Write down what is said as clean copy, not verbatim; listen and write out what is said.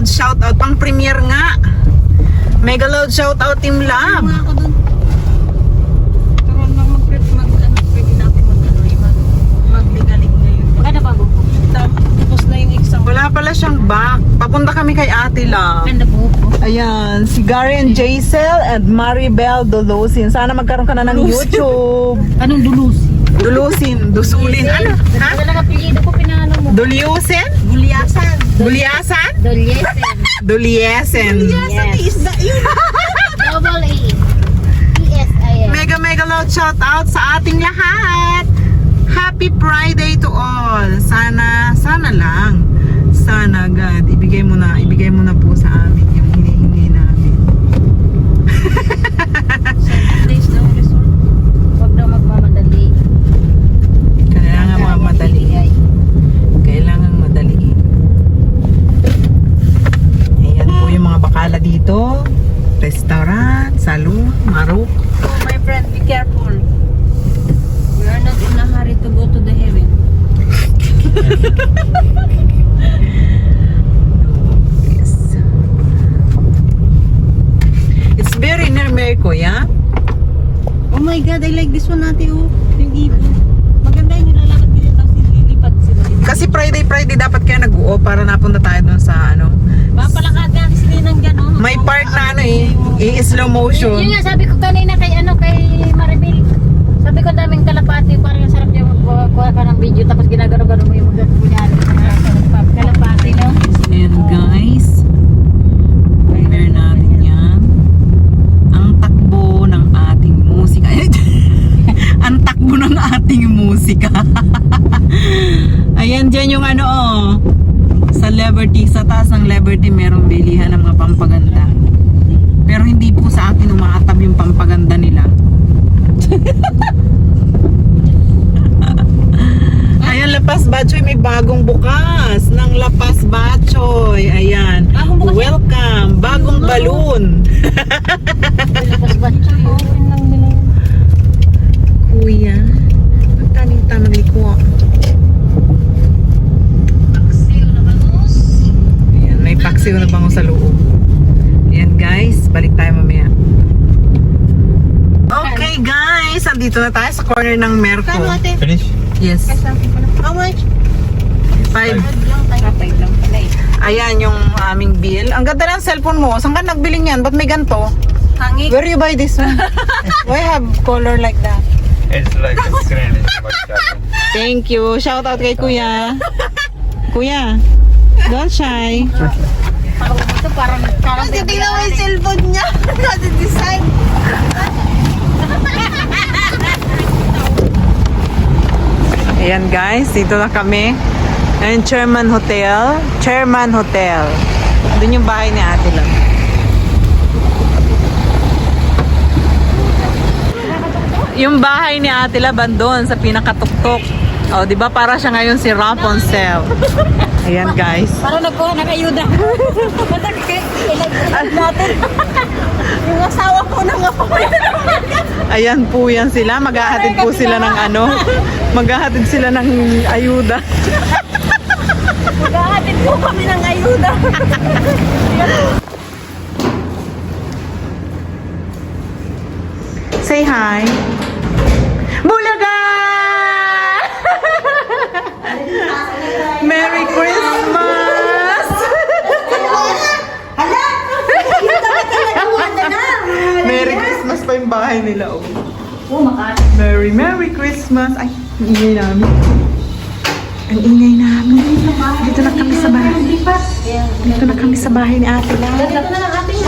loud shoutout. Pang premiere nga. Mega loud shoutout Team Lab. Ako dun. Pwede na ako magligalig ngayon. Maganda ba buko? Tapos na yung exam. Wala pala siyang back. Papunta kami kay Ate Lab. Maganda buko. Ayan, si Gary and Jaisel and Maribel Dulusin. Sana magkaroon ka na ng YouTube. Anong dulusi? Dusulin. Ano? Ha? Wala lang apelyido ko pinano mo. Dulyusin? Gulyasan. Gulyasan? Dolyesen. Dulyesen. Yes. Double A. E-S-I-N. Mega loud shout out sa ating lahat. Happy Friday to all. Sana lang. Sana God, ibigay mo na po sa amin yung hinihingi namin. Days daw resort. Huwag daw magmamadali. Kailangan mamadaliin. Kailangan madaliin. Ayan po yung mga bakala dito. Restaurant, salon, marok. Oh, my friend, be careful. We are not in a hurry to go to the heaven. Yes. It's very near Merco, yeah? Oh my God, I like this one natin oh. Yung ibon. Maganda yung lalakad dito tapos lilipad sila. Kasi Friday dapat kaya nag-uo para napunta tayo dun sa ano. Papalakad nga sila ng gano'n. May part na ano i-slow motion. Yun nga sabi ko kanina kay Maribel. Sabi ko daming kalapati, parang sarap yung magkuha ka ng video tapos ginagano-gano mo yung magkukunyari. Kalapati, no? Ayan guys. Prepare natin yan. Ang takbo ng ating musika. Ang takbo ng ating musika. Ayan dyan yung ano sa Liberty, sa taas ng Liberty merong bilihan ng mga pampaganda. Pero hindi po sa akin umaatab yung pampaganda nila. Ayan, Lapas Batchoy may bagong bukas ng Lapas Batchoy. Ayan. Bagong bukas Welcome. Bagong balloon. Lapas ba? Open lang nila yun. Kuya, magtaning tamang liko. Paksiw na bangus. Ayan, may paksiw na bango sa loob. Ayan guys, balik tayo mamaya. Okay guys, andito na tayo sa corner ng Merco. Kano ate? Finish? Yes. How much? 5. Kapay lang pala eh. Ayan yung aming bill. Ang ganda ng cellphone mo. Saan ka nagbiling yan? Ba't may ganito? Hangik. Where you buy this one? Why have color like that? It's like a screen. It's about charging. Thank you. Shout out kay Kuya. Kuya, don't shy. Ito parang titignan mo yung cellphone niya. Kasi design. Ayan guys, dito na kami. Ayan, Chairman Hotel. Doon yung bahay ni Ate lang. Yung bahay ni Ate Laban doon sa pinakatuktok. O, di ba para siya ngayon si Rapunzel. Ayan guys. Parang nagkuha ng ayuda. Ilag natin. Yung asawa ko na nga po. Ayan po yan sila. Maghahatid po sila ng ano. Maghahatid sila ng ayuda. Maghahatid po kami ng ayuda. Say hi. Bulaga! Merry Christmas! Merry Christmas pa yung bahay nila. Oh. Merry Christmas. Ay, ang ingay namin. Ang ingay namin. Dito na kami sa bahay. Dito na kami sa bahay ni Ate Lang. Dito na lang ating